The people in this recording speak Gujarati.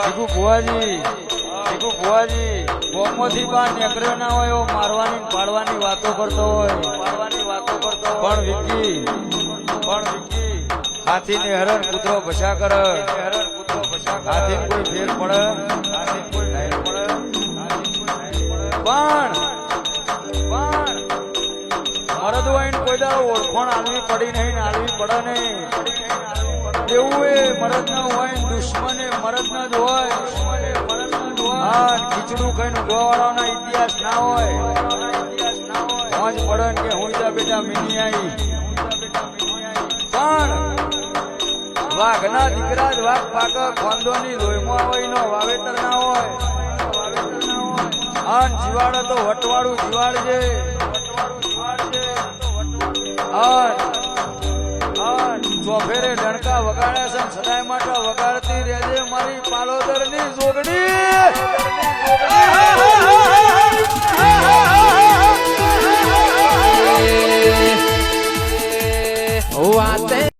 જીગુ ભુવાજી ગોમમાંથી બહાર નીકળ્યો ના હોય એવો મારવાની પાડવાની વાતો કરતો હોય પણ વિકી હાથીને હરણ કૂતરો ભસા કરે હાથી કોઈ ફેર પડે પણ મરદ હોય ને કોઈ દાડો ઓળખોણ આલવી પડી નહીં આલવી પડે નહીં એવું એ મરદ ના હોય દુશ્મન એ મરદ ના જ હોય હા ખીચડું ખાઈને ગોવાળાના ઇતિહાસ ના હોય મોજ પડે કે હું બેટા મીની આવી પણ વાઘના દીકરા જ વાઘ પાક ખોંદોની લોહીમાં હોય નો વાવેતર ના હોય અન જીવાડે તો વટવાળું જીવાડજે ચોફેરે ડણકા વગાડ્યા છે સદાય માટે વગાડતી રહેજે મારી પાલોદર ની જોગણી